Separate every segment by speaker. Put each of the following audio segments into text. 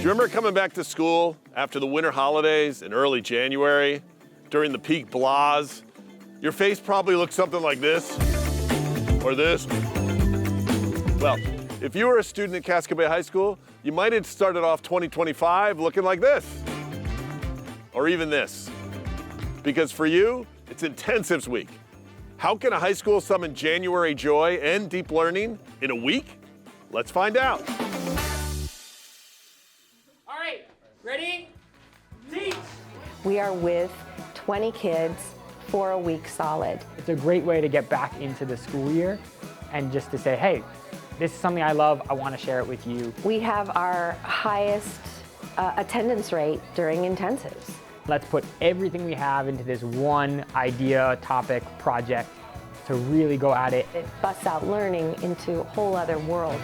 Speaker 1: Do you remember coming back to school after the winter holidays in early January, during the peak blahs? Your face probably looked something like this, or this. Well, if you were a student at Casco Bay High School, you might have started off 2025 looking like this, or even this. Because for you, it's Intensives Week. How can a high school summon January joy and deep learning in a week? Let's find out.
Speaker 2: All right, ready? Teach!
Speaker 3: We are with 20 kids for a week solid.
Speaker 4: It's a great way to get back into the school year and just to say, hey, this is something I love, I want to share it with you.
Speaker 3: We have our highest attendance rate during intensives.
Speaker 4: Let's put everything we have into this one idea, topic, project to really go at it.
Speaker 3: It busts out learning into a whole other world.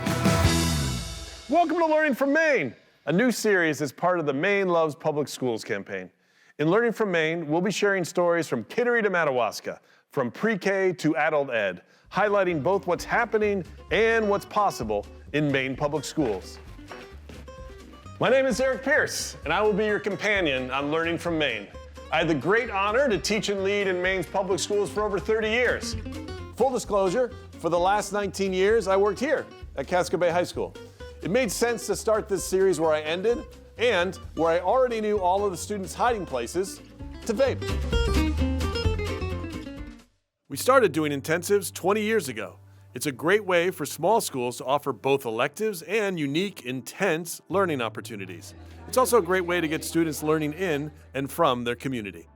Speaker 1: Welcome to Learning from Maine, a new series as part of the Maine Loves Public Schools campaign. In Learning from Maine, we'll be sharing stories from Kittery to Madawaska, from pre-K to adult ed, highlighting both what's happening and what's possible in Maine Public Schools. My name is Eric Pierce, and I will be your companion on Learning from Maine. I had the great honor to teach and lead in Maine's public schools for over 30 years. Full disclosure, for the last 19 years, I worked here at Casco Bay High School. It made sense to start this series where I ended, and where I already knew all of the students' hiding places, to vape. We started doing intensives 20 years ago. It's a great way for small schools to offer both electives and unique, intense learning opportunities. It's also a great way to get students learning in and from their community.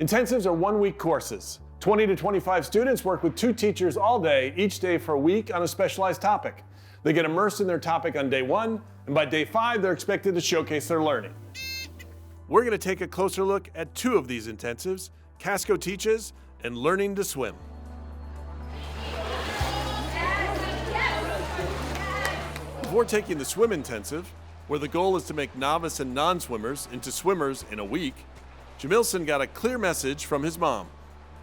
Speaker 1: Intensives are one-week courses. 20 to 25 students work with 2 teachers all day, each day for a week on a specialized topic. They get immersed in their topic on day 1, and by day 5, they're expected to showcase their learning. We're going to take a closer look at 2 of these intensives, Casco Teaches and Learning to Swim. Before taking the swim intensive, where the goal is to make novice and non-swimmers into swimmers in a week, Jamilson got a clear message from his mom.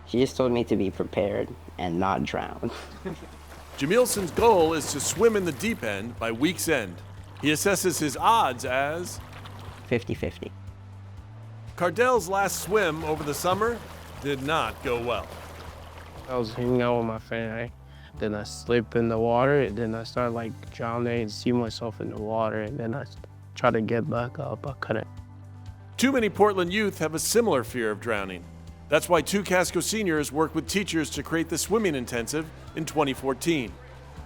Speaker 5: She just told me to be prepared and not drown.
Speaker 1: Jamilson's goal is to swim in the deep end by week's end. He assesses his odds as
Speaker 5: 50-50.
Speaker 1: Cardell's last swim over the summer did not go well.
Speaker 6: I was hanging out with my friend, then I slipped in the water, and then I started drowning and see myself in the water, and then I tried to get back up, I couldn't.
Speaker 1: Too many Portland youth have a similar fear of drowning. That's why 2 Casco seniors worked with teachers to create the swimming intensive in 2014.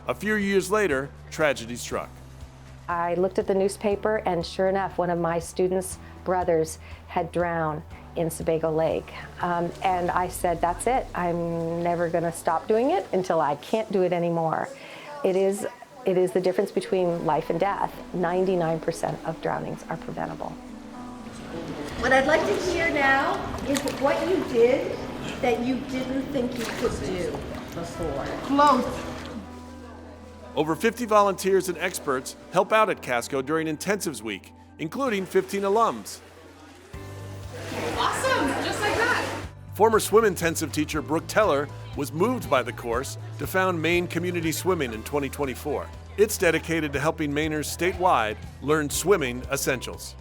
Speaker 1: A few years later, tragedy struck.
Speaker 3: I looked at the newspaper, and sure enough, one of my students' brothers had drowned in Sebago Lake. And I said, that's it. I'm never going to stop doing it until I can't do it anymore. It is the difference between life and death. 99% of drownings are preventable.
Speaker 7: What I'd like to hear now is what you did that you didn't think you could do before. Float.
Speaker 1: Over 50 volunteers and experts help out at Casco during Intensives Week, including 15 alums.
Speaker 2: Awesome, just like that.
Speaker 1: Former swim intensive teacher Brooke Teller was moved by the course to found Maine Community Swimming in 2024. It's dedicated to helping Mainers statewide learn swimming essentials.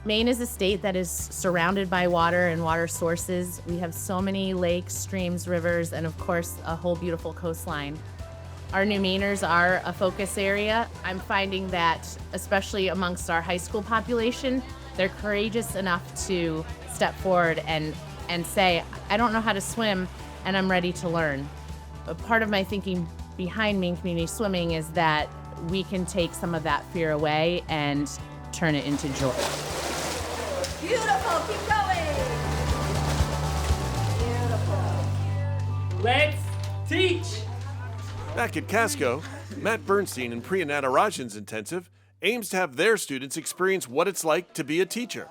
Speaker 8: Maine is a state that is surrounded by water and water sources. We have so many lakes, streams, rivers, and of course, a whole beautiful coastline. Our new Mainers are a focus area. I'm finding that, especially amongst our high school population, they're courageous enough to step forward and say, I don't know how to swim, and I'm ready to learn. But part of my thinking behind Maine Community Swimming is that we can take some of that fear away and turn it into joy.
Speaker 7: Beautiful, keep going. Beautiful.
Speaker 2: Let's teach.
Speaker 1: Back at Casco, Matt Bernstein and Priya Natarajan's intensive aims to have their students experience what it's like to be a teacher.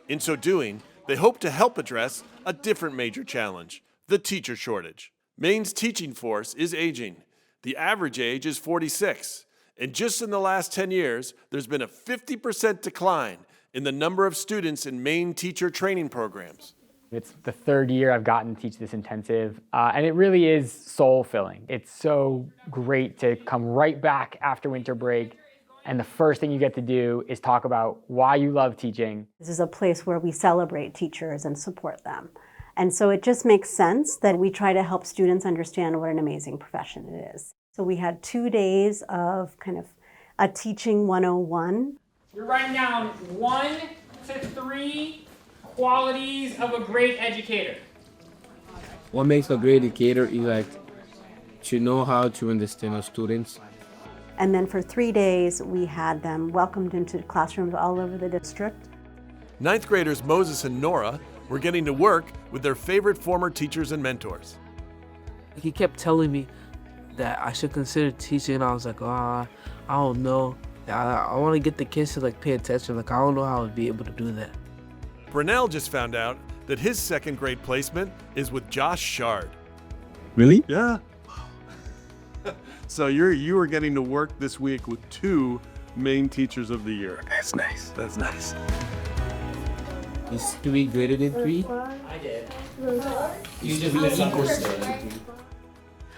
Speaker 1: In so doing, they hope to help address a different major challenge, the teacher shortage. Maine's teaching force is aging. The average age is 46. And just in the last 10 years, there's been a 50% decline in the number of students in Maine teacher training programs.
Speaker 4: It's the 3rd year I've gotten to teach this intensive, and it really is soul-filling. It's so great to come right back after winter break, And the first thing you get to do is talk about why you love teaching.
Speaker 9: This is a place where we celebrate teachers and support them. And so it just makes sense that we try to help students understand what an amazing profession it is. So we had 2 days of kind of a teaching 101.
Speaker 2: You're writing down 1 to 3 qualities of a great educator.
Speaker 6: What makes a great educator is like to know how to understand our students.
Speaker 9: And then for 3 days, we had them welcomed into classrooms all over the district.
Speaker 1: 9th graders Moses and Nora were getting to work with their favorite former teachers and mentors.
Speaker 10: He kept telling me that I should consider teaching, and I was like, I don't know. I want to get the kids to like pay attention. Like, I don't know how I would be able to do that.
Speaker 1: Brunel just found out that his 2nd grade placement is with Josh Shard.
Speaker 6: Really?
Speaker 1: Yeah. So you were getting to work this week with 2 Maine Teachers of the Year.
Speaker 6: That's nice.
Speaker 1: That's nice.
Speaker 6: Is 3 greater than 3?
Speaker 2: I did.
Speaker 6: You just did equals.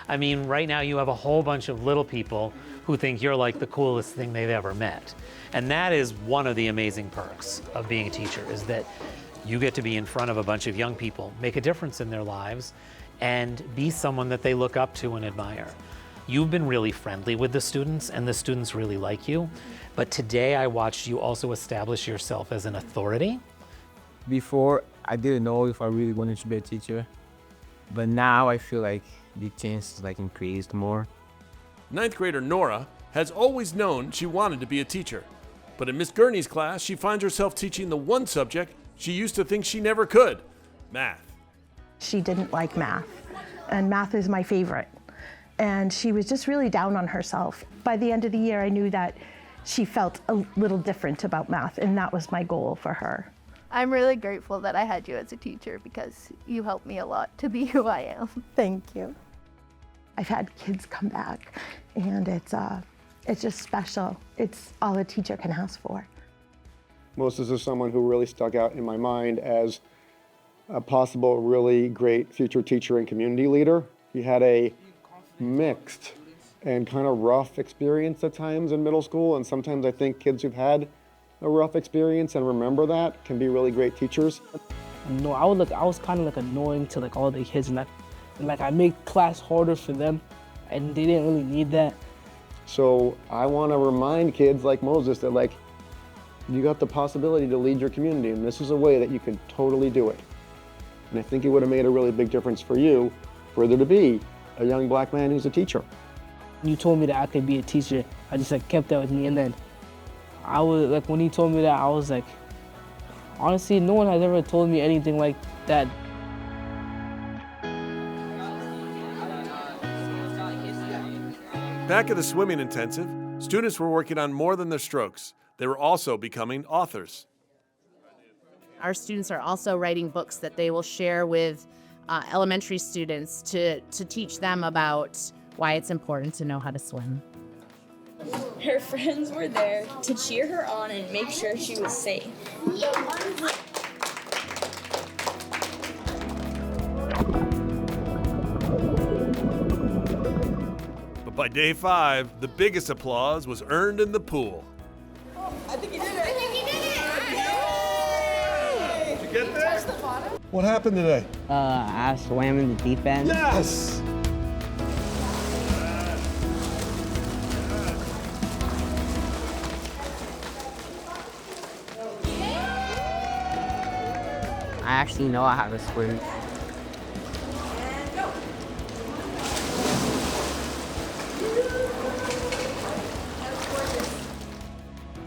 Speaker 11: I mean, right now you have a whole bunch of little people who think you're like the coolest thing they've ever met. And that is one of the amazing perks of being a teacher, is that you get to be in front of a bunch of young people, make a difference in their lives, and be someone that they look up to and admire. You've been really friendly with the students, and the students really like you. But today I watched you also establish yourself as an authority.
Speaker 6: Before, I didn't know if I really wanted to be a teacher, but now I feel like the chance is like increased more.
Speaker 1: 9th grader Nora has always known she wanted to be a teacher. But in Miss Gurney's class, she finds herself teaching the one subject she used to think she never could, math.
Speaker 12: She didn't like math, and math is my favorite. And she was just really down on herself. By the end of the year, I knew that she felt a little different about math, and that was my goal for her.
Speaker 13: I'm really grateful that I had you as a teacher because you helped me a lot to be who I am.
Speaker 12: Thank you. I've had kids come back, and it's just special. It's all a teacher can ask for.
Speaker 14: Moses is someone who really stuck out in my mind as a possible really great future teacher and community leader. He had a mixed and kind of rough experience at times in middle school, and sometimes I think kids who've had a rough experience and remember that can be really great teachers.
Speaker 10: No, I was kind of like annoying to like all the kids, and like I made class harder for them, and they didn't really need that.
Speaker 14: So I want to remind kids like Moses that like you got the possibility to lead your community, and this is a way that you can totally do it. And I think it would have made a really big difference for you, further to be a young black man who's a teacher.
Speaker 10: You told me that I could be a teacher. I just like kept that with me, and then I was like, when he told me that, I was like, honestly, no one has ever told me anything like that.
Speaker 1: Back at the swimming intensive, students were working on more than their strokes. They were also becoming authors.
Speaker 8: Our students are also writing books that they will share with elementary students to teach them about why it's important to know how to swim.
Speaker 15: Her friends were there to cheer her on and make sure she was safe.
Speaker 1: But by day 5, the biggest applause was earned in the pool.
Speaker 15: I think he did it! I think he did it!
Speaker 1: Did you get there? What happened today?
Speaker 5: I swam in the deep end.
Speaker 1: Yes!
Speaker 5: I actually know how to swim.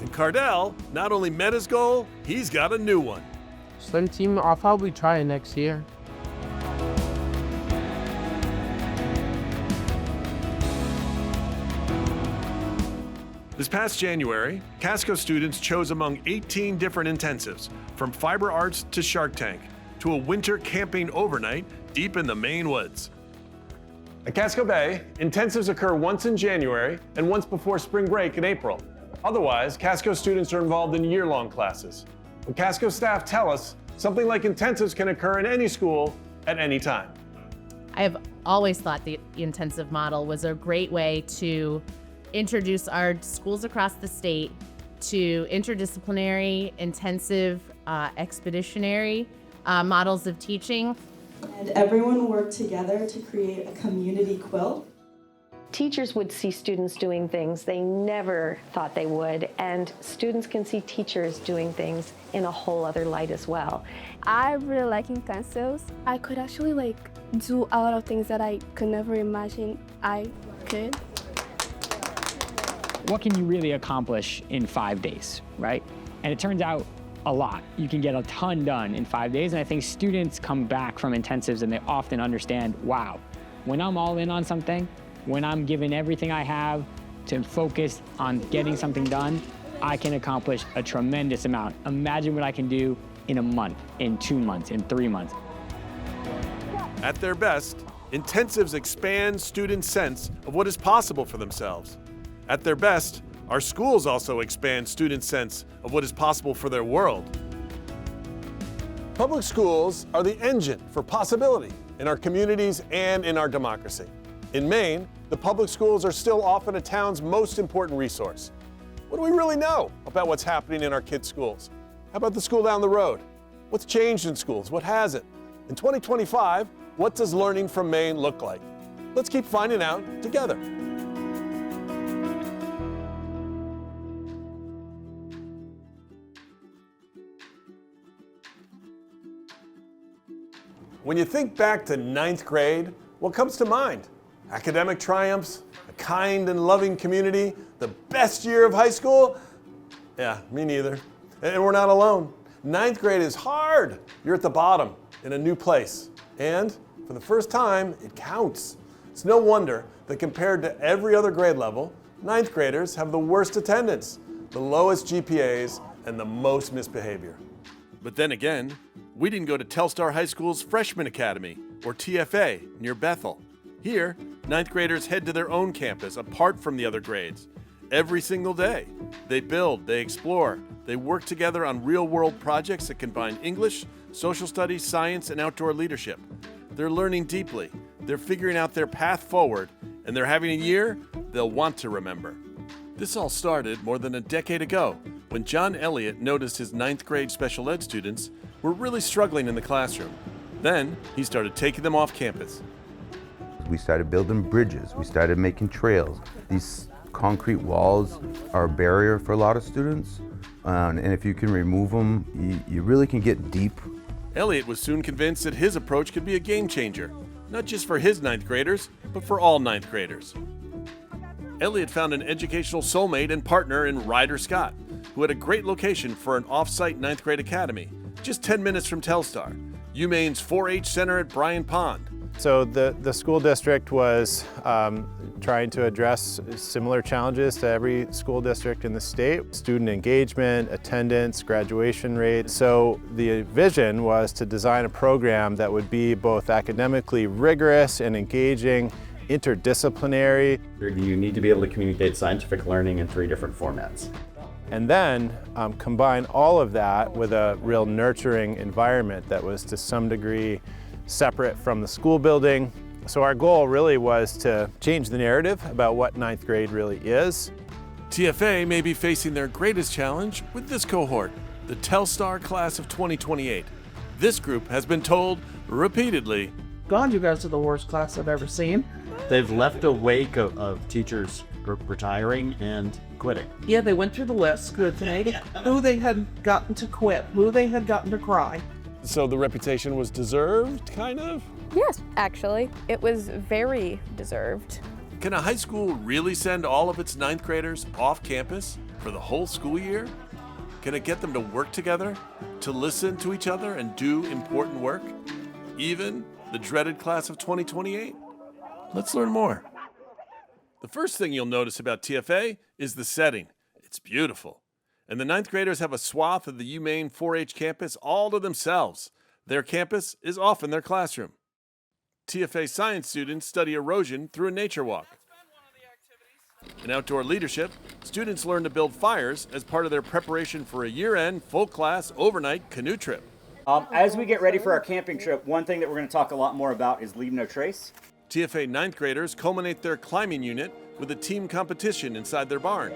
Speaker 1: And Cardell not only met his goal, he's got a new one.
Speaker 6: Swim team, I'll probably try it next year.
Speaker 1: This past January, Casco students chose among 18 different intensives, from fiber arts to Shark Tank, to a winter camping overnight deep in the Maine woods. At Casco Bay, intensives occur once in January and once before spring break in April. Otherwise, Casco students are involved in year-long classes. But Casco staff tell us something like intensives can occur in any school at any time.
Speaker 8: I have always thought the intensive model was a great way to introduce our schools across the state to interdisciplinary, intensive, expeditionary models of teaching.
Speaker 15: And everyone worked together to create a community quilt.
Speaker 3: Teachers would see students doing things they never thought they would, and students can see teachers doing things in a whole other light as well.
Speaker 16: I really like utensils. I could actually do a lot of things that I could never imagine I could.
Speaker 4: What can you really accomplish in 5 days, right? And it turns out a lot. You can get a ton done in 5 days, and I think students come back from intensives and they often understand, wow, when I'm all in on something, when I'm giving everything I have to focus on getting something done, I can accomplish a tremendous amount. Imagine what I can do in a month, in 2 months, in 3 months.
Speaker 1: At their best, intensives expand students' sense of what is possible for themselves. At their best, our schools also expand students' sense of what is possible for their world. Public schools are the engine for possibility in our communities and in our democracy. In Maine, the public schools are still often a town's most important resource. What do we really know about what's happening in our kids' schools? How about the school down the road? What's changed in schools? What hasn't? In 2025, what does learning from Maine look like? Let's keep finding out together. When you think back to 9th grade, what comes to mind? Academic triumphs, a kind and loving community, the best year of high school? Yeah, me neither. And we're not alone. 9th grade is hard. You're at the bottom in a new place. And for the first time, it counts. It's no wonder that compared to every other grade level, 9th graders have the worst attendance, the lowest GPAs, and the most misbehavior. But then again, we didn't go to Telstar High School's Freshman Academy, or TFA, near Bethel. Here, 9th graders head to their own campus apart from the other grades. Every single day, they build, they explore, they work together on real-world projects that combine English, social studies, science, and outdoor leadership. They're learning deeply, they're figuring out their path forward, and they're having a year they'll want to remember. This all started more than a decade ago when John Elliott noticed his 9th grade special ed students were really struggling in the classroom. Then he started taking them off campus.
Speaker 17: We started building bridges, we started making trails. These concrete walls are a barrier for a lot of students, and if you can remove them, you really can get deep.
Speaker 1: Elliott was soon convinced that his approach could be a game changer, not just for his 9th graders, but for all 9th graders. Elliott found an educational soulmate and partner in Ryder Scott, who had a great location for an off-site 9th grade academy, just 10 minutes from Telstar, UMaine's 4-H center at Bryan Pond.
Speaker 18: So the school district was trying to address similar challenges to every school district in the state. Student engagement, attendance, graduation rate. So the vision was to design a program that would be both academically rigorous and engaging, interdisciplinary.
Speaker 19: You need to be able to communicate scientific learning in 3 different formats.
Speaker 18: And then combine all of that with a real nurturing environment that was to some degree separate from the school building. So our goal really was to change the narrative about what 9th grade really is.
Speaker 1: TFA may be facing their greatest challenge with this cohort, the Telstar class of 2028. This group has been told repeatedly,
Speaker 20: God, you guys are the worst class I've ever seen.
Speaker 19: They've left a wake of teachers retiring and quitting.
Speaker 20: Yeah, they went through the list, good thing, who they had gotten to quit, who they had gotten to cry.
Speaker 1: So the reputation was deserved, kind of?
Speaker 21: Yes, actually. It was very deserved.
Speaker 1: Can a high school really send all of its 9th graders off campus for the whole school year? Can it get them to work together, to listen to each other and do important work? Even the dreaded class of 2028? Let's learn more. The first thing you'll notice about TFA is the setting. It's beautiful. And the 9th graders have a swath of the UMaine 4-H campus all to themselves. Their campus is often their classroom. TFA science students study erosion through a nature walk. In outdoor leadership, students learn to build fires as part of their preparation for a year-end, full-class, overnight canoe trip.
Speaker 22: As we get ready for our camping trip, one thing that we're going to talk a lot more about is Leave No Trace.
Speaker 1: TFA 9th graders culminate their climbing unit with a team competition inside their barn.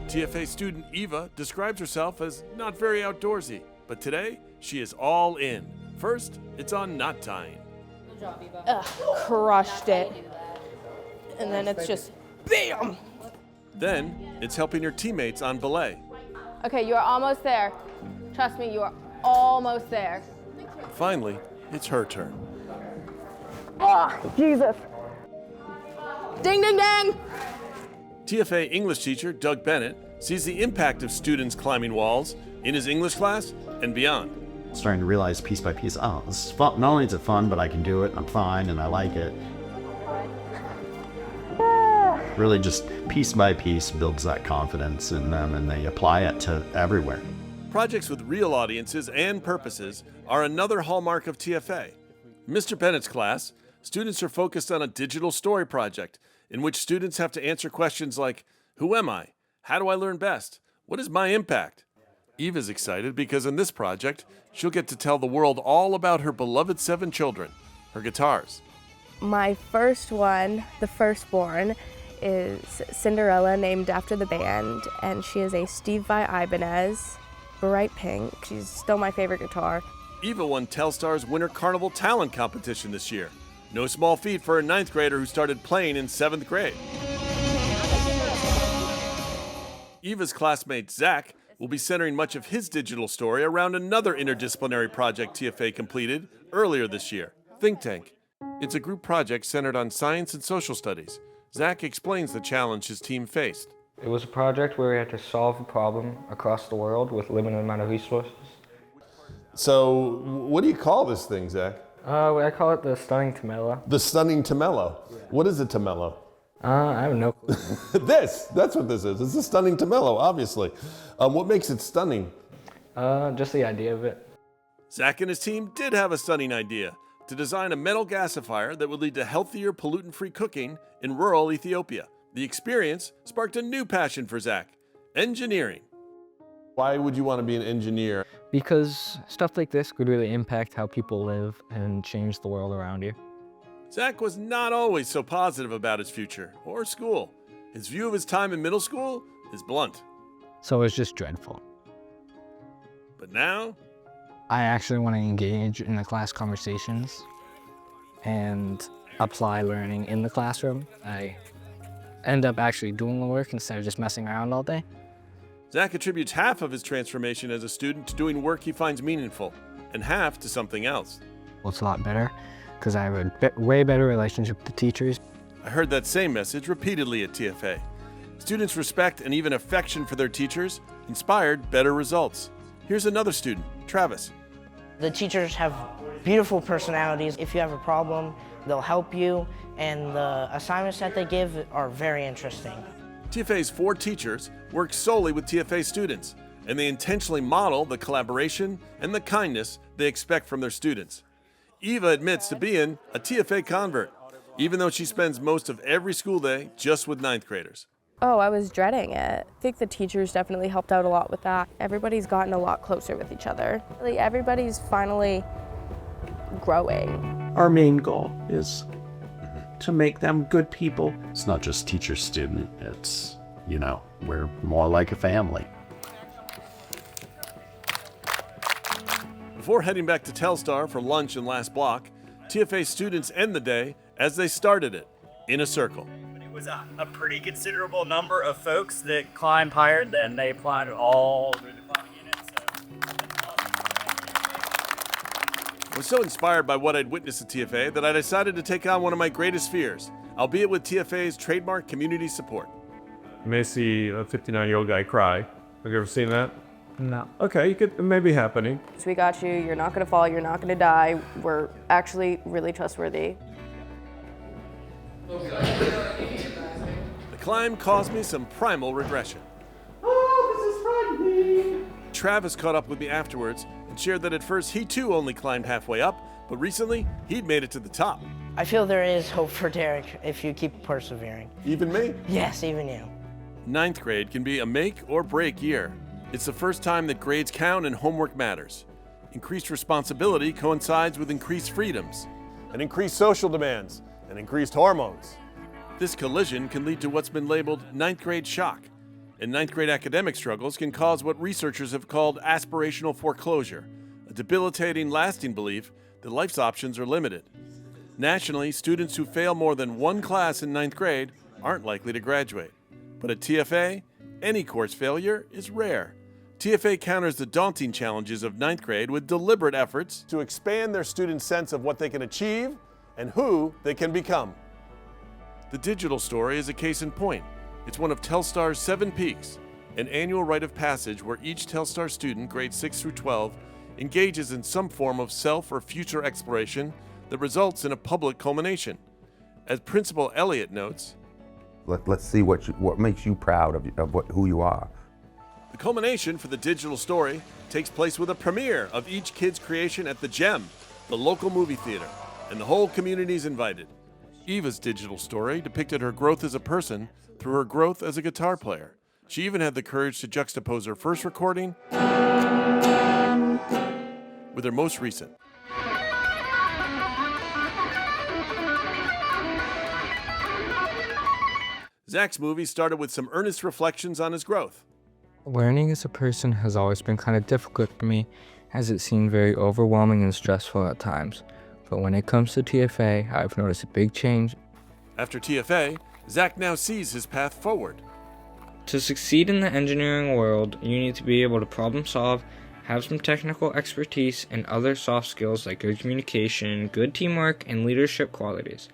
Speaker 1: TFA student Eva describes herself as not very outdoorsy, but today she is all in. First, it's on knot tying.
Speaker 21: Crushed it. And then it's just BAM!
Speaker 1: Then, it's helping her teammates on belay.
Speaker 21: Okay, you are almost there. Trust me, you are almost there.
Speaker 1: Finally, it's her turn.
Speaker 21: Oh, Jesus. Ding, ding, ding!
Speaker 1: TFA English teacher Doug Bennett sees the impact of students climbing walls in his English class and beyond.
Speaker 19: Starting to realize piece by piece, oh, this is fun. Not only is it fun, but I can do it, I'm fine, and I like it. Really just piece by piece builds that confidence in them, and they apply it to everywhere.
Speaker 1: Projects with real audiences and purposes are another hallmark of TFA. Mr. Bennett's class, students are focused on a digital story project in which students have to answer questions like, who am I? How do I learn best? What is my impact? Eva's excited because in this project, she'll get to tell the world all about her beloved 7 children, her guitars.
Speaker 21: My first one, the firstborn, is Cinderella, named after the band, and she is a Steve Vai Ibanez, bright pink. She's still my favorite guitar.
Speaker 1: Eva won Telstar's Winter Carnival Talent Competition this year. No small feat for a 9th grader who started playing in 7th grade. Eva's classmate Zach will be centering much of his digital story around another interdisciplinary project TFA completed earlier this year, Think Tank. It's a group project centered on science and social studies. Zach explains the challenge his team faced.
Speaker 7: It was a project where we had to solve a problem across the world with limited amount of resources.
Speaker 1: So, what do you call this thing, Zach?
Speaker 7: I call it the stunning Tomelo.
Speaker 1: The stunning Tomelo. What is a Tomelo?
Speaker 7: I have no clue.
Speaker 1: That's what this is. It's a stunning Tomelo, obviously. What makes it stunning?
Speaker 7: Just the idea of it.
Speaker 1: Zach and his team did have a stunning idea to design a metal gasifier that would lead to healthier, pollutant-free cooking in rural Ethiopia. The experience sparked a new passion for Zach, engineering. Why would you want to be an engineer?
Speaker 7: Because stuff like this could really impact how people live and change the world around you.
Speaker 1: Zach was not always so positive about his future or school. His view of his time in middle school is blunt.
Speaker 7: So it was just dreadful.
Speaker 1: But now,
Speaker 7: I actually want to engage in the class conversations and apply learning in the classroom. I end up actually doing the work instead of just messing around all day.
Speaker 1: Zach attributes half of his transformation as a student to doing work he finds meaningful, and half to something else.
Speaker 7: Well, it's a lot better because I have a way better relationship with the teachers.
Speaker 1: I heard that same message repeatedly at TFA. Students' respect and even affection for their teachers inspired better results. Here's another student, Travis.
Speaker 9: The teachers have beautiful personalities. If you have a problem, they'll help you, and the assignments that they give are very interesting.
Speaker 1: TFA's 4 teachers work solely with TFA students, and they intentionally model the collaboration and the kindness they expect from their students. Eva admits to being a TFA convert, even though she spends most of every school day just with 9th graders.
Speaker 21: Oh, I was dreading it. I think the teachers definitely helped out a lot with that. Everybody's gotten a lot closer with each other. Like, everybody's finally growing.
Speaker 20: Our main goal is to make them good people.
Speaker 19: It's not just teacher-student, it's, we're more like a family.
Speaker 1: Before heading back to Telstar for lunch and last block, TFA students end the day as they started it, in a circle.
Speaker 22: It was a pretty considerable number of folks that climbed higher, and they applied all through the climbing unit.
Speaker 1: I was so inspired by what I'd witnessed at TFA that I decided to take on one of my greatest fears, albeit with TFA's trademark community support.
Speaker 23: You may see a 59-year-old guy cry. Have you ever seen that?
Speaker 7: No.
Speaker 23: Okay, it may be happening.
Speaker 21: So we got you, you're not gonna fall, you're not gonna die. We're actually really trustworthy.
Speaker 1: The climb caused me some primal regression.
Speaker 20: Oh, this is frightening.
Speaker 1: Travis caught up with me afterwards and shared that at first he too only climbed halfway up, but recently he'd made it to the top.
Speaker 9: I feel there is hope for Derek if you keep persevering.
Speaker 1: Even me?
Speaker 9: Yes, even you.
Speaker 1: 9th grade can be a make or break year. It's the first time that grades count and homework matters. Increased responsibility coincides with increased freedoms and increased social demands. and increased hormones. This collision can lead to what's been labeled ninth grade shock, and ninth grade academic struggles can cause what researchers have called aspirational foreclosure, a debilitating, lasting belief that life's options are limited. Nationally, students who fail more than one class in ninth grade aren't likely to graduate. But at TFA, any course failure is rare. TFA counters the daunting challenges of ninth grade with deliberate efforts to expand their students' sense of what they can achieve and who they can become. The digital story is a case in point. It's one of Telstar's 7 Peaks, an annual rite of passage where each Telstar student, grades 6 through 12, engages in some form of self or future exploration that results in a public culmination. As Principal Elliott notes,
Speaker 17: Let's see what makes you proud of who you are.
Speaker 1: the culmination for the digital story takes place with a premiere of each kid's creation at the Gem, the local movie theater, and the whole community is invited. Eva's digital story depicted her growth as a person through her growth as a guitar player. She even had the courage to juxtapose her first recording with her most recent. Zach's movie started with some earnest reflections on his growth.
Speaker 7: Learning as a person has always been kind of difficult for me, as it seemed very overwhelming and stressful at times. But when it comes to TFA, I've noticed a big change.
Speaker 1: After TFA, Zach now sees his path forward.
Speaker 2: To succeed in the engineering world, you need to be able to problem solve, have some technical expertise, and other soft skills like good communication, good teamwork, and leadership qualities.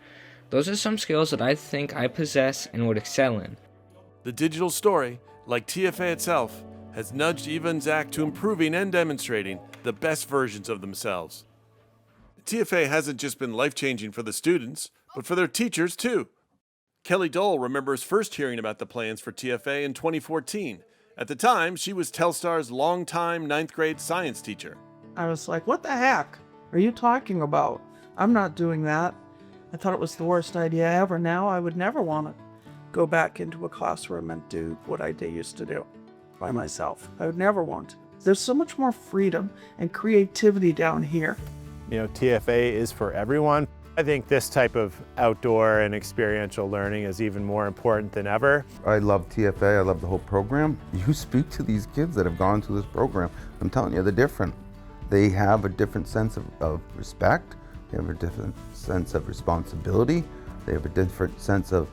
Speaker 2: Those are some skills that I think I possess and would excel in.
Speaker 1: The digital story, like TFA itself, has nudged Eva and Zach to improving and demonstrating the best versions of themselves. TFA hasn't just been life-changing for the students, but for their teachers too. Kelly Dole remembers first hearing about the plans for TFA in 2014. At the time, she was Telstar's longtime ninth grade science teacher.
Speaker 20: I was like, what the heck are you talking about? I'm not doing that. I thought it was the worst idea ever. Now I would never want to go back into a classroom and do what I used to do by myself. I would never want to. There's so much more freedom and creativity down here.
Speaker 18: You know, TFA is for everyone. I think this type of outdoor and experiential learning is even more important than ever.
Speaker 17: I love TFA, I love the whole program. You speak to these kids that have gone through this program, I'm telling you, they're different. They have a different sense of respect, they have a different sense of responsibility, they have a different sense of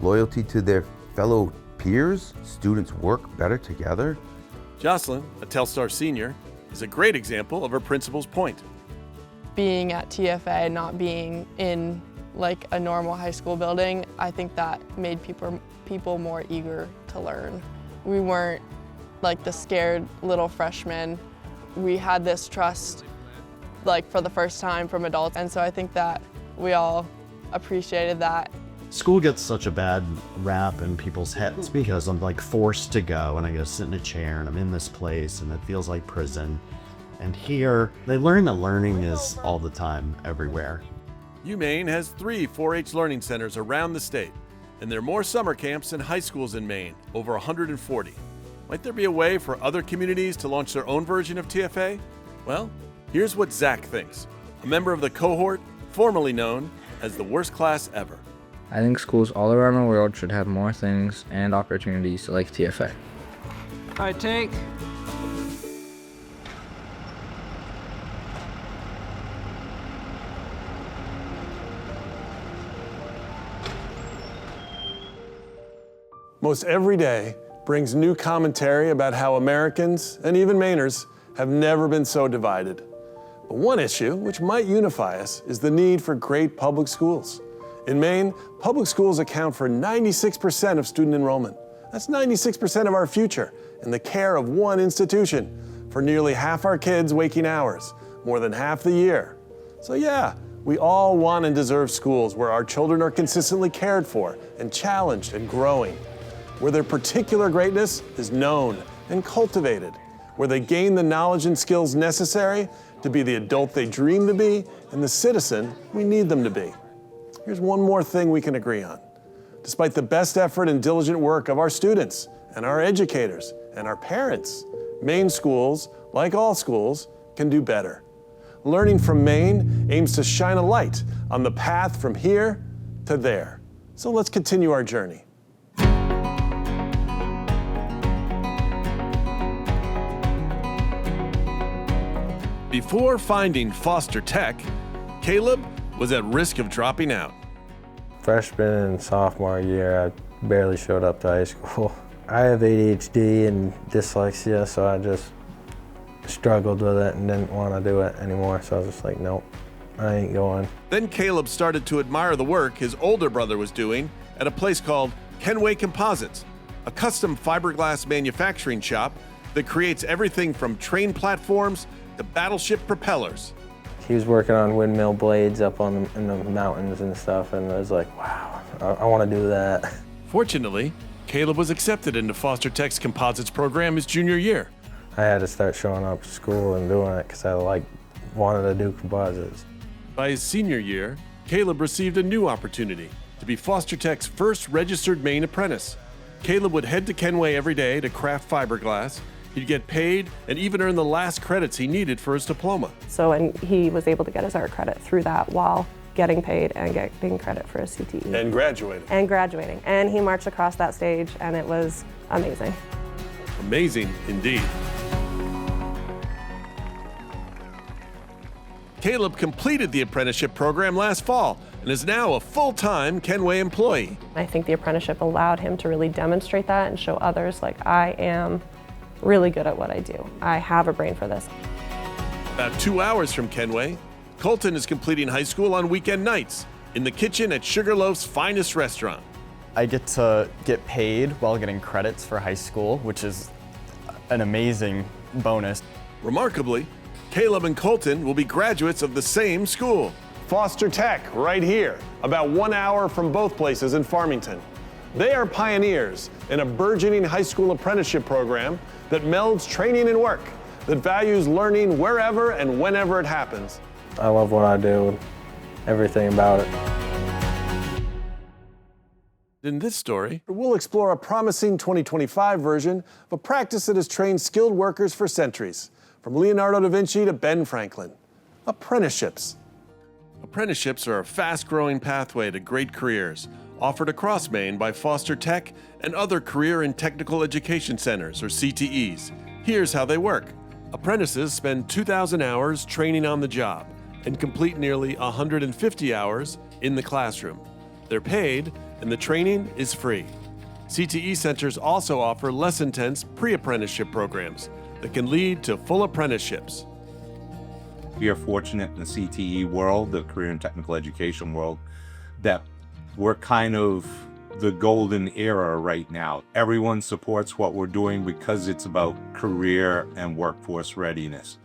Speaker 17: loyalty to their fellow peers. Students work better together.
Speaker 1: Jocelyn, a Telstar senior, is a great example of her principal's point.
Speaker 11: Being at TFA, not being in like a normal high school building, I think that made people more eager to learn. We weren't like the scared little freshmen. We had this trust like for the first time from adults, and so I think that we all appreciated that.
Speaker 19: School gets such a bad rap in people's heads because I'm like forced to go and I gotta sit in a chair and I'm in this place and it feels like prison. And here, they learn that learning is all the time, everywhere.
Speaker 1: UMaine has 3 4-H learning centers around the state, and there are more summer camps than high schools in Maine, over 140. Might there be a way for other communities to launch their own version of TFA? Well, here's what Zach thinks, a member of the cohort formerly known as the worst class ever.
Speaker 7: I think schools all around the world should have more things and opportunities like TFA.
Speaker 2: All right, take.
Speaker 1: Most every day brings new commentary about how Americans, and even Mainers, have never been so divided. But one issue which might unify us is the need for great public schools. In Maine, public schools account for 96% of student enrollment. That's 96% of our future in the care of one institution for nearly half our kids' waking hours, more than half the year. So yeah, we all want and deserve schools where our children are consistently cared for and challenged and growing, where their particular greatness is known and cultivated, where they gain the knowledge and skills necessary to be the adult they dream to be and the citizen we need them to be. Here's one more thing we can agree on. Despite the best effort and diligent work of our students and our educators and our parents, Maine schools, like all schools, can do better. Learning from Maine aims to shine a light on the path from here to there. So let's continue our journey. Before finding Foster Tech, Caleb was at risk of dropping out.
Speaker 12: Freshman and sophomore year, I barely showed up to high school. I have ADHD and dyslexia, so I just struggled with it and didn't want to do it anymore. So I was just like, nope, I ain't going.
Speaker 1: Then Caleb started to admire the work his older brother was doing at a place called Kenway Composites, a custom fiberglass manufacturing shop that creates everything from train platforms to battleship propellers.
Speaker 12: He was working on windmill blades up in the mountains and stuff, and I was like, wow, I want to do that.
Speaker 1: Fortunately, Caleb was accepted into Foster Tech's composites program his junior year.
Speaker 12: I had to start showing up to school and doing it because I wanted to do composites.
Speaker 1: By his senior year, Caleb received a new opportunity to be Foster Tech's first registered Maine apprentice. Caleb would head to Kenway every day to craft fiberglass. He'd get paid and even earn the last credits he needed for his diploma.
Speaker 13: And he was able to get his art credit through that while getting paid and getting credit for his CTE.
Speaker 1: And graduating.
Speaker 13: And graduating. And he marched across that stage, and it was amazing.
Speaker 1: Amazing indeed. Caleb completed the apprenticeship program last fall and is now a full-time Kenway employee.
Speaker 13: I think the apprenticeship allowed him to really demonstrate that and show others, like, I am really good at what I do. I have a brain for this.
Speaker 1: About 2 hours from Kenway, Colton is completing high school on weekend nights in the kitchen at Sugarloaf's finest restaurant.
Speaker 14: I get to get paid while getting credits for high school, which is an amazing bonus.
Speaker 1: Remarkably, Caleb and Colton will be graduates of the same school. Foster Tech, right here, about 1 hour from both places in Farmington. They are pioneers in a burgeoning high school apprenticeship program that melds training and work, that values learning wherever and whenever it happens.
Speaker 12: I love what I do, everything about it.
Speaker 1: In this story, we'll explore a promising 2025 version of a practice that has trained skilled workers for centuries, from Leonardo da Vinci to Ben Franklin. Apprenticeships. Apprenticeships are a fast-growing pathway to great careers, offered across Maine by Foster Tech and other career and technical education centers, or CTEs. Here's how they work. Apprentices spend 2,000 hours training on the job and complete nearly 150 hours in the classroom. They're paid, and the training is free. CTE centers also offer less intense pre-apprenticeship programs that can lead to full apprenticeships.
Speaker 24: We are fortunate in the CTE world, the career and technical education world, that we're kind of the golden era right now. Everyone supports what we're doing because it's about career and workforce readiness.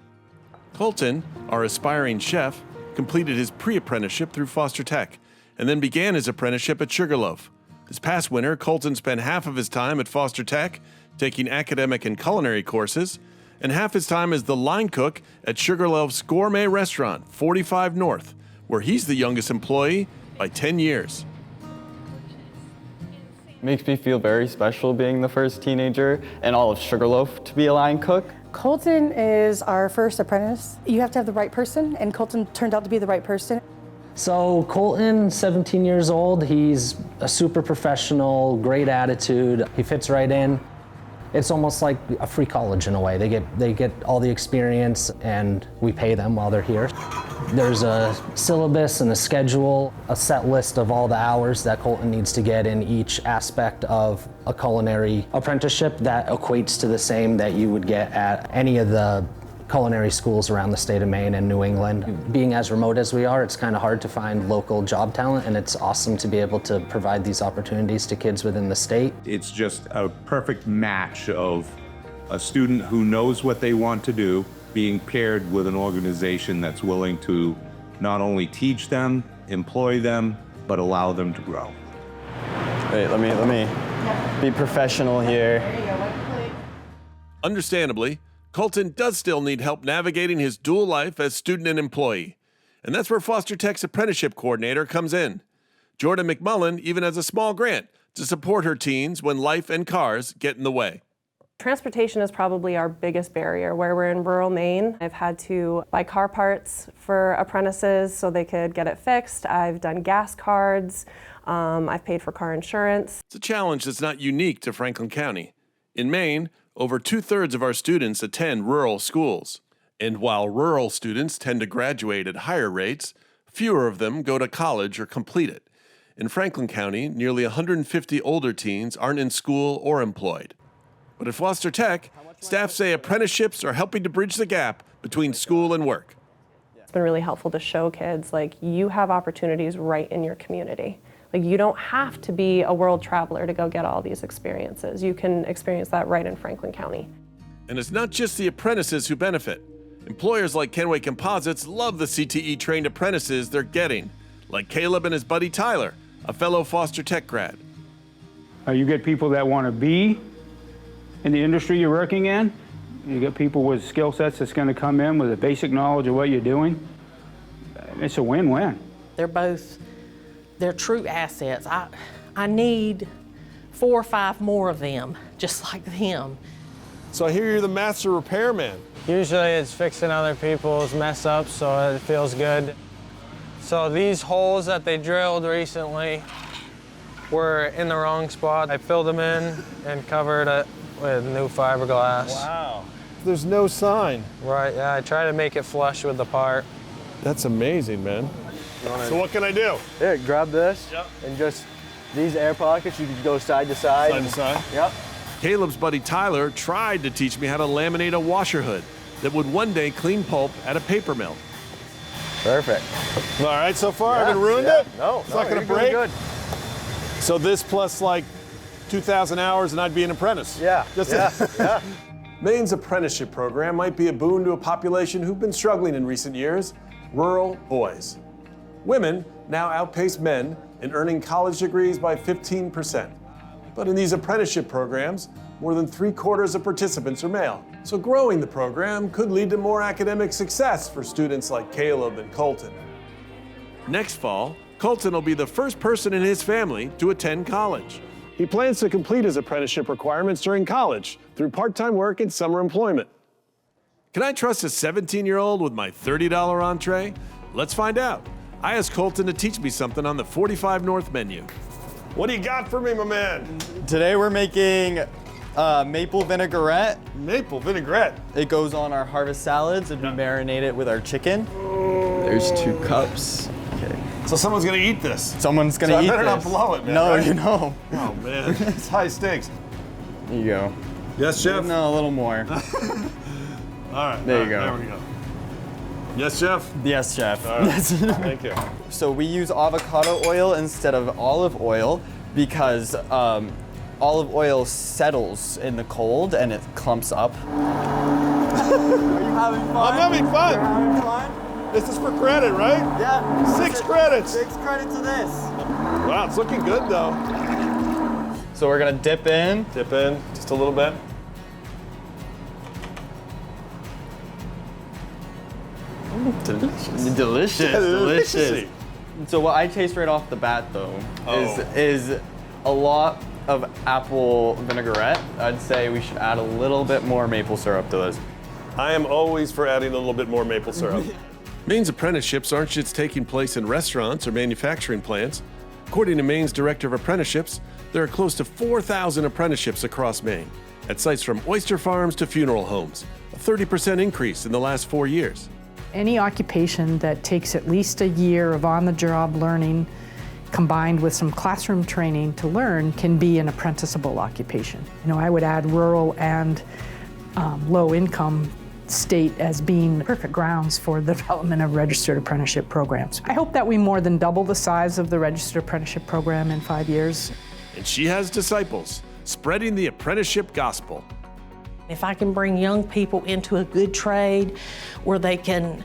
Speaker 1: Colton, our aspiring chef, completed his pre-apprenticeship through Foster Tech and then began his apprenticeship at Sugarloaf. This past winter, Colton spent half of his time at Foster Tech taking academic and culinary courses, and half his time as the line cook at Sugarloaf's gourmet restaurant, 45 North, where he's the youngest employee by 10 years.
Speaker 14: Makes me feel very special being the first teenager in all of Sugarloaf to be a line cook.
Speaker 25: Colton is our first apprentice. You have to have the right person, and Colton turned out to be the right person.
Speaker 26: So Colton, 17 years old, he's a super professional, great attitude. He fits right in. It's almost like a free college in a way. They get all the experience and we pay them while they're here. There's a syllabus and a schedule, a set list of all the hours that Colton needs to get in each aspect of a culinary apprenticeship that equates to the same that you would get at any of the culinary schools around the state of Maine and New England. Being as remote as we are, it's kind of hard to find local job talent, and it's awesome to be able to provide these opportunities to kids within the state.
Speaker 24: It's just a perfect match of a student who knows what they want to do being paired with an organization that's willing to not only teach them, employ them, but allow them to grow.
Speaker 14: Wait, let me be professional here.
Speaker 1: Understandably, Colton does still need help navigating his dual life as student and employee. And that's where Foster Tech's apprenticeship coordinator comes in. Jordan McMullen even has a small grant to support her teens when life and cars get in the way.
Speaker 13: Transportation is probably our biggest barrier. Where we're in rural Maine, I've had to buy car parts for apprentices so they could get it fixed. I've done gas cards. I've paid for car insurance.
Speaker 1: It's a challenge that's not unique to Franklin County. In Maine, over 2/3 of our students attend rural schools. And while rural students tend to graduate at higher rates, fewer of them go to college or complete it. In Franklin County, nearly 150 older teens aren't in school or employed. But at Foster Tech, staff say apprenticeships are helping to bridge the gap between school and work.
Speaker 13: It's been really helpful to show kids, like, you have opportunities right in your community. Like, you don't have to be a world traveler to go get all these experiences. You can experience that right in Franklin County.
Speaker 1: And it's not just the apprentices who benefit. Employers like Kenway Composites love the CTE-trained apprentices they're getting, like Caleb and his buddy Tyler, a fellow Foster Tech grad.
Speaker 3: You get people that want to be in the industry you're working in. You get people with skill sets that's going to come in with a basic knowledge of what you're doing. It's a win-win.
Speaker 5: They're true assets. I need 4 or 5 more of them, just like them.
Speaker 1: So I hear you're the master repairman.
Speaker 6: Usually it's fixing other people's mess ups, so it feels good. So these holes that they drilled recently were in the wrong spot. I filled them in and covered it with new fiberglass.
Speaker 1: Wow. There's no sign.
Speaker 6: Right, yeah, I try to make it flush with the part.
Speaker 1: That's amazing, man. So what can I do?
Speaker 6: Here, grab this, and just these air pockets, you can go side to side.
Speaker 1: Side to side?
Speaker 6: Yep.
Speaker 1: Caleb's buddy Tyler tried to teach me how to laminate a washer hood that would one day clean pulp at a paper mill.
Speaker 6: Perfect.
Speaker 1: All right, so far, I haven't ruined it?
Speaker 6: No,
Speaker 1: it's not gonna break?
Speaker 6: Good.
Speaker 1: So this plus like 2,000 hours and I'd be an apprentice?
Speaker 6: Yeah, yeah.
Speaker 1: Maine's apprenticeship program might be a boon to a population who've been struggling in recent years, rural boys. Women now outpace men in earning college degrees by 15%. But in these apprenticeship programs, more than 3/4 of participants are male. So growing the program could lead to more academic success for students like Caleb and Colton. Next fall, Colton will be the first person in his family to attend college. He plans to complete his apprenticeship requirements during college through part-time work and summer employment. Can I trust a 17-year-old with my $30 entree? Let's find out. I asked Colton to teach me something on the 45 North menu. What do you got for me, my man?
Speaker 14: Today we're making maple vinaigrette.
Speaker 1: Maple vinaigrette?
Speaker 14: It goes on our harvest salads and we marinate it with our chicken. There's 2 cups. Okay.
Speaker 1: So someone's gonna eat this?
Speaker 14: Someone's gonna eat this.
Speaker 1: I better not blow it, man.
Speaker 14: No,
Speaker 1: right?
Speaker 14: you know.
Speaker 1: Oh, man. It's high stakes.
Speaker 14: There you go.
Speaker 1: Yes, chef?
Speaker 14: No, a little more.
Speaker 1: All right.
Speaker 14: There you go.
Speaker 1: There we go. Yes, chef?
Speaker 14: Yes, chef.
Speaker 1: All right. Thank you.
Speaker 14: So we use avocado oil instead of olive oil because olive oil settles in the cold and it clumps up. Are you having fun?
Speaker 1: I'm having fun.
Speaker 14: You're having fun?
Speaker 1: This is for credit, right?
Speaker 14: Yeah.
Speaker 1: 6 credits.
Speaker 14: 6 credits of this.
Speaker 1: Wow, it's looking good though.
Speaker 14: So we're gonna dip in.
Speaker 1: Dip in just a little bit.
Speaker 14: Delicious. Delicious. So what I taste right off the bat though is a lot of apple vinaigrette. I'd say we should add a little bit more maple syrup to this.
Speaker 1: I am always for adding a little bit more maple syrup. Maine's apprenticeships aren't just taking place in restaurants or manufacturing plants. According to Maine's Director of Apprenticeships, there are close to 4,000 apprenticeships across Maine, at sites from oyster farms to funeral homes, a 30% increase in the last 4 years.
Speaker 8: Any occupation that takes at least a year of on-the-job learning combined with some classroom training to learn can be an apprenticeable occupation. You know, I would add rural and low-income state as being perfect grounds for the development of registered apprenticeship programs. I hope that we more than double the size of the registered apprenticeship program in 5 years.
Speaker 1: And she has disciples, spreading the apprenticeship gospel.
Speaker 5: If I can bring young people into a good trade where they can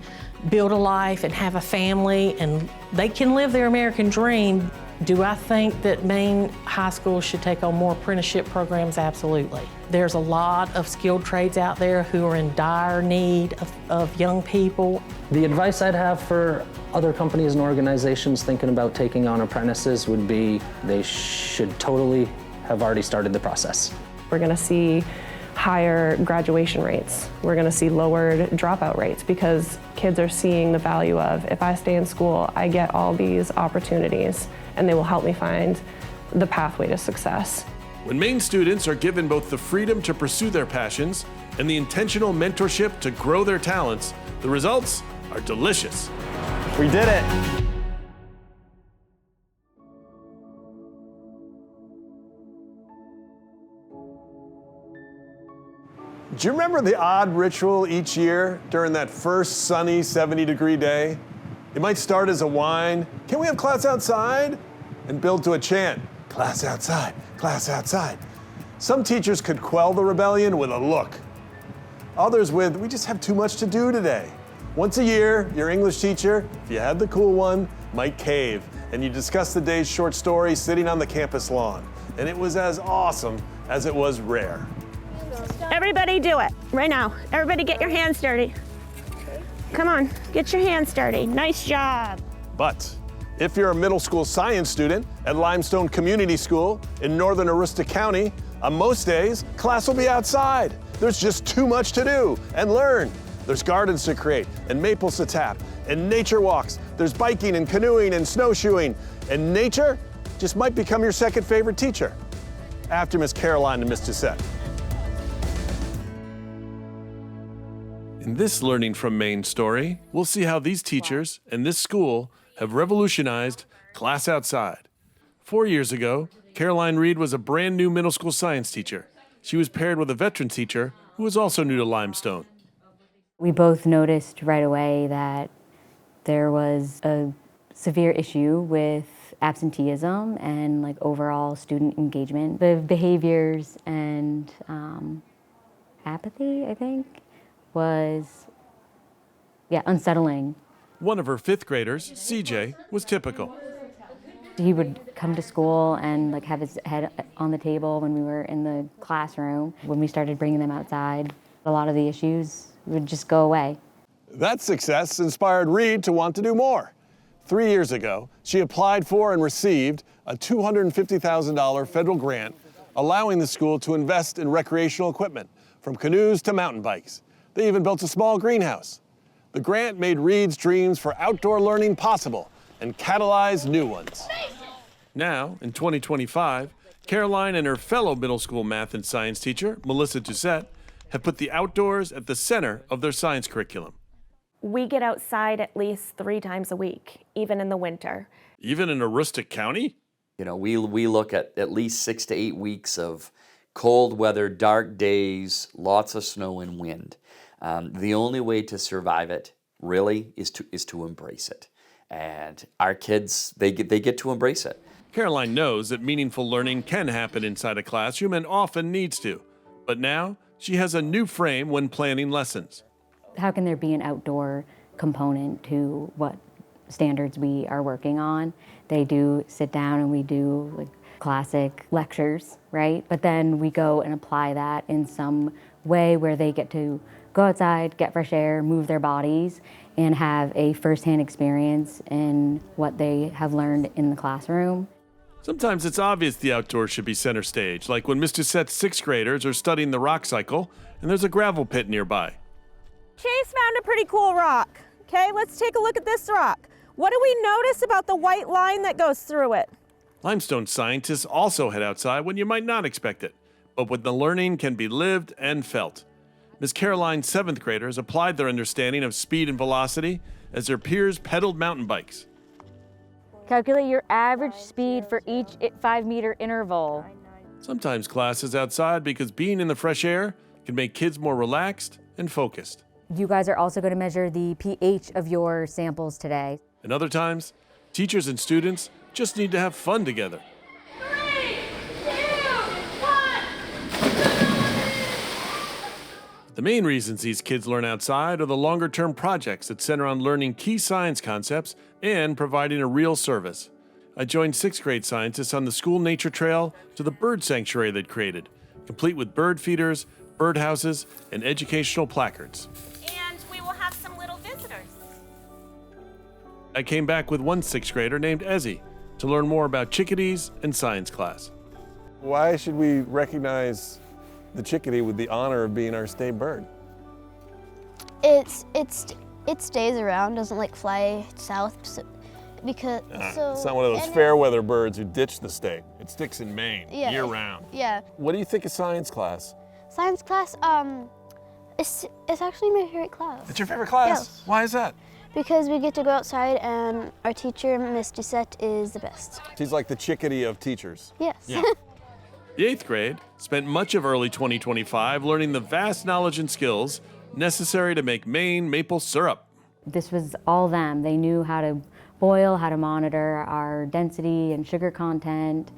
Speaker 5: build a life and have a family and they can live their American dream, do I think that Maine high schools should take on more apprenticeship programs? Absolutely. There's a lot of skilled trades out there who are in dire need of young people.
Speaker 26: The advice I'd have for other companies and organizations thinking about taking on apprentices would be they should totally have already started the process.
Speaker 13: We're going to see higher graduation rates. We're going to see lowered dropout rates because kids are seeing the value of, if I stay in school, I get all these opportunities, and they will help me find the pathway to success.
Speaker 1: When Maine students are given both the freedom to pursue their passions and the intentional mentorship to grow their talents, the results are delicious.
Speaker 14: We did it.
Speaker 1: Do you remember the odd ritual each year during that first sunny 70-degree day? It might start as a whine, "Can we have class outside?" and build to a chant, "Class outside, class outside." Some teachers could quell the rebellion with a look. Others with, "We just have too much to do today." Once a year, your English teacher, if you had the cool one, might cave, and you discuss the day's short story sitting on the campus lawn. And it was as awesome as it was rare.
Speaker 4: Everybody do it right now. Everybody get your hands dirty. Come on, get your hands dirty. Nice job.
Speaker 1: But if you're a middle school science student at Limestone Community School in northern Aroostook County, on most days, class will be outside. There's just too much to do and learn. There's gardens to create and maples to tap and nature walks. There's biking and canoeing and snowshoeing. And nature just might become your second favorite teacher after Miss Caroline and Miss Doucette. In this Learning from Maine story, we'll see how these teachers and this school have revolutionized class outside. 4 years ago, Caroline Reed was a brand new middle school science teacher. She was paired with a veteran teacher who was also new to Limestone.
Speaker 10: We both noticed right away that there was a severe issue with absenteeism and like overall student engagement. The behaviors and apathy, I think, was unsettling.
Speaker 1: One of her fifth graders, CJ, was typical.
Speaker 10: He would come to school and like have his head on the table when we were in the classroom. When we started bringing them outside, a lot of the issues would just go away.
Speaker 1: That success inspired Reed to want to do more. 3 years ago, she applied for and received a $250,000 federal grant, allowing the school to invest in recreational equipment, from canoes to mountain bikes. They even built a small greenhouse. The grant made Reed's dreams for outdoor learning possible and catalyzed new ones. Now, in 2025, Caroline and her fellow middle school math and science teacher, Melissa Doucette, have put the outdoors at the center of their science curriculum.
Speaker 15: We get outside at least 3 times a week, even in the winter.
Speaker 1: Even in Aroostook County?
Speaker 16: You know, we look at least 6 to 8 weeks of cold weather, dark days, lots of snow and wind. The only way to survive it, really, is to embrace it. And our kids, they get to embrace it.
Speaker 1: Caroline knows that meaningful learning can happen inside a classroom and often needs to. But now, she has a new frame when planning lessons.
Speaker 10: How can there be an outdoor component to what standards we are working on? They do sit down and we do like classic lectures, right? But then we go and apply that in some way where they get to go outside, get fresh air, move their bodies, and have a firsthand experience in what they have learned in the classroom.
Speaker 1: Sometimes it's obvious the outdoors should be center stage, like when Miss Doucette's 6th graders are studying the rock cycle and there's a gravel pit nearby.
Speaker 4: Chase found a pretty cool rock. Okay, let's take a look at this rock. What do we notice about the white line that goes through it?
Speaker 1: Limestone scientists also head outside when you might not expect it, but when the learning can be lived and felt. Miss Caroline's 7th graders applied their understanding of speed and velocity as their peers pedaled mountain bikes.
Speaker 10: Calculate your average speed for each 5-meter interval.
Speaker 1: Sometimes class is outside because being in the fresh air can make kids more relaxed and focused.
Speaker 10: You guys are also going to measure the pH of your samples today.
Speaker 1: And other times, teachers and students just need to have fun together.
Speaker 4: 3, 2, 1.
Speaker 1: The main reasons these kids learn outside are the longer-term projects that center on learning key science concepts and providing a real service. I joined 6th grade scientists on the school nature trail to the bird sanctuary they'd created, complete with bird feeders, bird houses, and educational placards.
Speaker 4: And we will have some little visitors.
Speaker 1: I came back with one 6th grader named Ezzy to learn more about chickadees and science class. Why should we recognize the chickadee with the honor of being our state bird?
Speaker 9: It stays around, doesn't like fly south, because
Speaker 1: it's not one of those fair weather birds who ditch the state. It sticks in Maine year round.
Speaker 9: Yeah.
Speaker 1: What do you think of science class?
Speaker 9: Science class, it's actually my favorite class.
Speaker 1: It's your favorite class?
Speaker 9: Yes.
Speaker 1: Why is that?
Speaker 9: Because we get to go outside and our teacher, Miss Doucette, is the best.
Speaker 1: She's like the chickadee of teachers.
Speaker 9: Yes.
Speaker 1: Yeah. The 8th grade spent much of early 2025 learning the vast knowledge and skills necessary to make Maine maple syrup.
Speaker 10: This was all them. They knew how to boil, how to monitor our density and sugar content.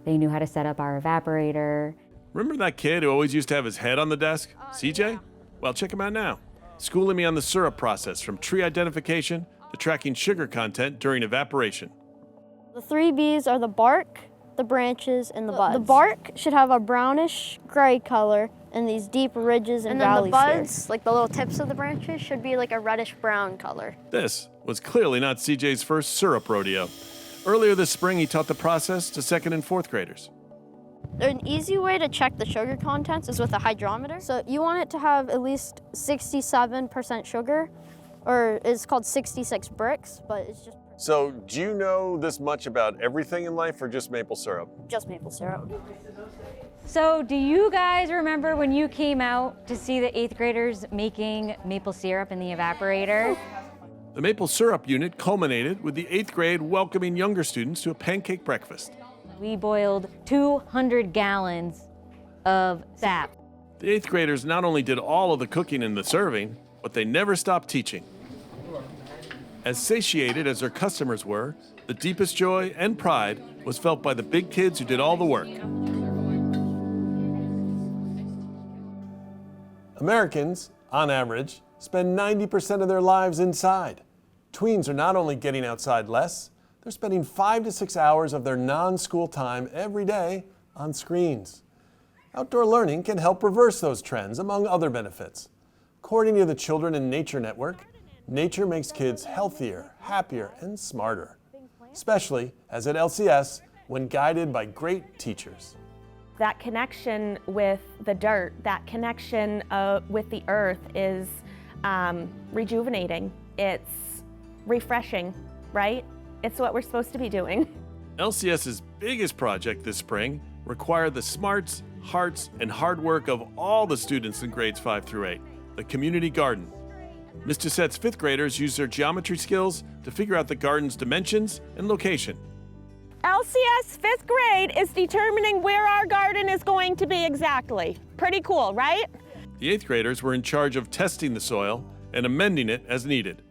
Speaker 10: They knew how to set up our evaporator.
Speaker 1: Remember that kid who always used to have his head on the desk? CJ? Well, check him out now. Schooling me on the syrup process from tree identification to tracking sugar content during evaporation.
Speaker 18: The 3 B's are the bark, the branches, and the buds. The bark should have a brownish gray color and these deep ridges and valleys. And then the buds, like the little tips of the branches, should be like a reddish brown color.
Speaker 1: This was clearly not CJ's first syrup rodeo. Earlier this spring, he taught the process to 2nd and 4th graders.
Speaker 18: An easy way to check the sugar contents is with a hydrometer. So you want it to have at least 67% sugar, or it's called 66 bricks, but it's just...
Speaker 1: So, do you know this much about everything in life or just maple syrup?
Speaker 18: Just maple syrup.
Speaker 10: So do you guys remember when you came out to see the 8th graders making maple syrup in the evaporator?
Speaker 1: The maple syrup unit culminated with the 8th grade welcoming younger students to a pancake breakfast.
Speaker 10: We boiled 200 gallons of sap.
Speaker 1: The 8th graders not only did all of the cooking and the serving, but they never stopped teaching. As satiated as their customers were, the deepest joy and pride was felt by the big kids who did all the work. Americans, on average, spend 90% of their lives inside. Tweens are not only getting outside less, they're spending 5 to 6 hours of their non-school time every day on screens. Outdoor learning can help reverse those trends, among other benefits. According to the Children in Nature Network, nature makes kids healthier, happier, and smarter, especially as at LCS when guided by great teachers.
Speaker 15: That connection with the dirt, that connection with the earth is rejuvenating. It's refreshing, right? It's what we're supposed to be doing.
Speaker 1: LCS's biggest project this spring required the smarts, hearts, and hard work of all the students in grades 5 through 8, the community garden. Ms. Doucette's 5th graders used their geometry skills to figure out the garden's dimensions and location.
Speaker 4: LCS 5th grade is determining where our garden is going to be exactly. Pretty cool, right?
Speaker 1: The 8th graders were in charge of testing the soil and amending it as needed.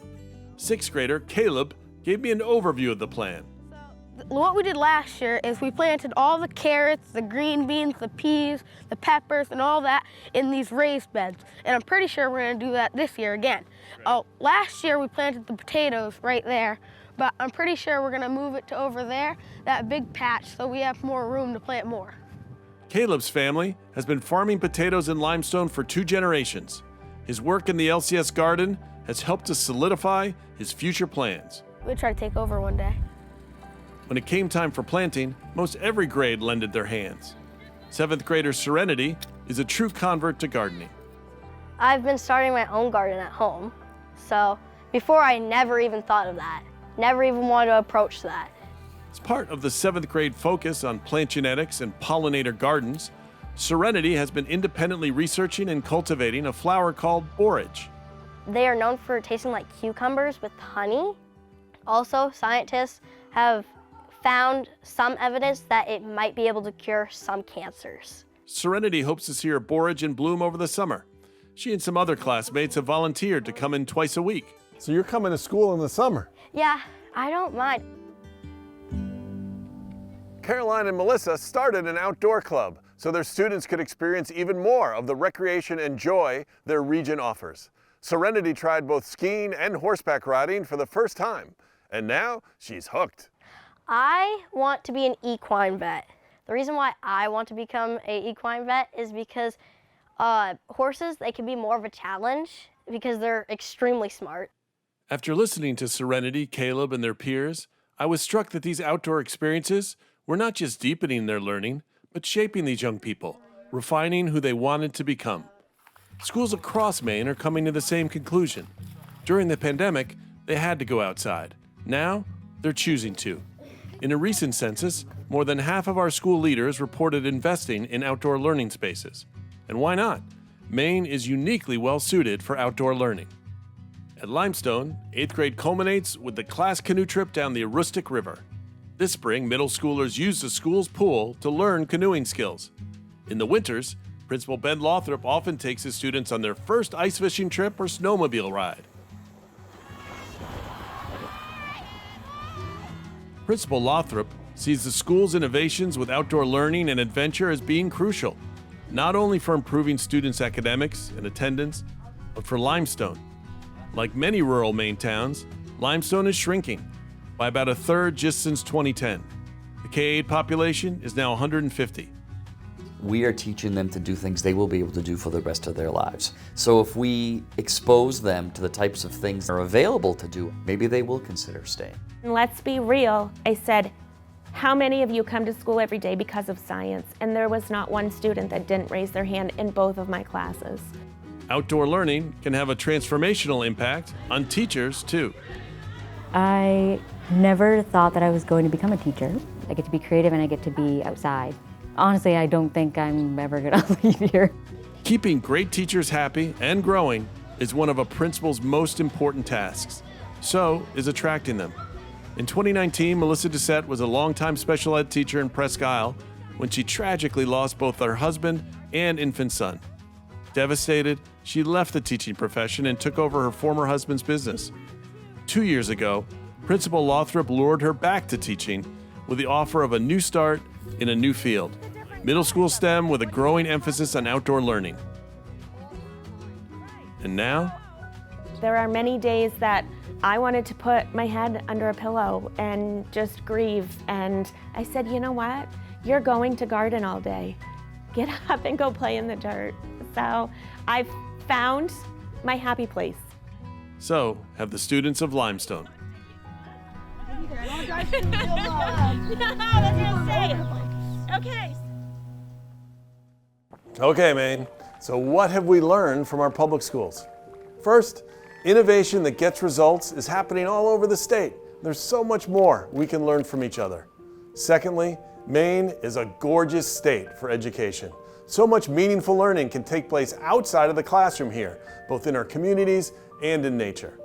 Speaker 1: 6th grader Caleb gave me an overview of the plan.
Speaker 18: What we did last year is we planted all the carrots, the green beans, the peas, the peppers, and all that in these raised beds. And I'm pretty sure we're gonna do that this year again. Last year we planted the potatoes right there, but I'm pretty sure we're gonna move it to over there, that big patch, so we have more room to plant more.
Speaker 1: Caleb's family has been farming potatoes in limestone for 2 generations. His work in the LCS garden has helped to solidify his future plans.
Speaker 18: We'll try to take over one day.
Speaker 1: When it came time for planting, most every grade lended their hands. 7th grader Serenity is a true convert to gardening.
Speaker 18: I've been starting my own garden at home, so before I never even thought of that. Never even wanted to approach that.
Speaker 1: As part of the 7th grade focus on plant genetics and pollinator gardens, Serenity has been independently researching and cultivating a flower called borage.
Speaker 18: They are known for tasting like cucumbers with honey. Also, scientists have found some evidence that it might be able to cure some cancers.
Speaker 1: Serenity hopes to see her borage in bloom over the summer. She and some other classmates have volunteered to come in twice a week. So you're coming to school in the summer?
Speaker 18: Yeah, I don't mind.
Speaker 1: Caroline and Melissa started an outdoor club so their students could experience even more of the recreation and joy their region offers. Serenity tried both skiing and horseback riding for the first time, and now she's hooked.
Speaker 18: I want to be an equine vet. The reason why I want to become an equine vet is because horses, they can be more of a challenge because they're extremely smart.
Speaker 1: After listening to Serenity, Caleb, and their peers, I was struck that these outdoor experiences were not just deepening their learning, but shaping these young people, refining who they wanted to become. Schools across Maine are coming to the same conclusion. During the pandemic, they had to go outside. Now, they're choosing to. In a recent census, more than half of our school leaders reported investing in outdoor learning spaces. And why not? Maine is uniquely well suited for outdoor learning. At Limestone, 8th grade culminates with the class canoe trip down the Aroostook River. This spring, middle schoolers use the school's pool to learn canoeing skills. In the winters, Principal Ben Lothrop often takes his students on their first ice fishing trip or snowmobile ride. Principal Lothrop sees the school's innovations with outdoor learning and adventure as being crucial, not only for improving students' academics and attendance, but for Limestone. Like many rural Maine towns, Limestone is shrinking by about a third just since 2010. The K-8 population is now 150.
Speaker 16: We are teaching them to do things they will be able to do for the rest of their lives. So if we expose them to the types of things that are available to do, maybe they will consider staying.
Speaker 15: And let's be real, I said, how many of you come to school every day because of science? And there was not one student that didn't raise their hand in both of my classes.
Speaker 1: Outdoor learning can have a transformational impact on teachers too.
Speaker 10: I never thought that I was going to become a teacher. I get to be creative and I get to be outside. Honestly, I don't think I'm ever gonna leave here.
Speaker 1: Keeping great teachers happy and growing is one of a principal's most important tasks. So is attracting them. In 2019, Melissa Doucette was a longtime special ed teacher in Presque Isle when she tragically lost both her husband and infant son. Devastated, she left the teaching profession and took over her former husband's business. 2 years ago, Principal Lothrop lured her back to teaching with the offer of a new start in a new field, middle school STEM with a growing emphasis on outdoor learning. And now?
Speaker 15: There are many days that I wanted to put my head under a pillow and just grieve. And I said, you know what? You're going to garden all day. Get up and go play in the dirt. So I've found my happy place.
Speaker 1: So have the students of Limestone.
Speaker 15: Okay.
Speaker 1: Okay, Maine. So what have we learned from our public schools? First, innovation that gets results is happening all over the state. There's so much more we can learn from each other. Secondly, Maine is a gorgeous state for education. So much meaningful learning can take place outside of the classroom here, both in our communities and in nature.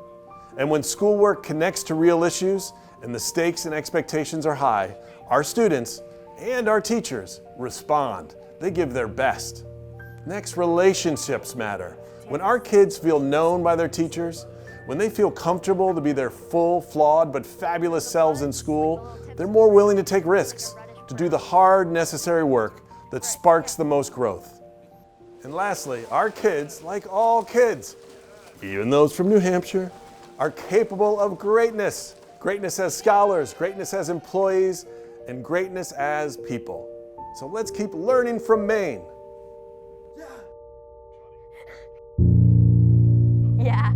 Speaker 1: And when schoolwork connects to real issues and the stakes and expectations are high, our students and our teachers respond. They give their best. Next, relationships matter. When our kids feel known by their teachers, when they feel comfortable to be their full, flawed, but fabulous selves in school, they're more willing to take risks, to do the hard, necessary work that sparks the most growth. And lastly, our kids, like all kids, even those from New Hampshire, are capable of greatness. Greatness as scholars, greatness as employees, and greatness as people. So let's keep learning from Maine.
Speaker 15: Yeah.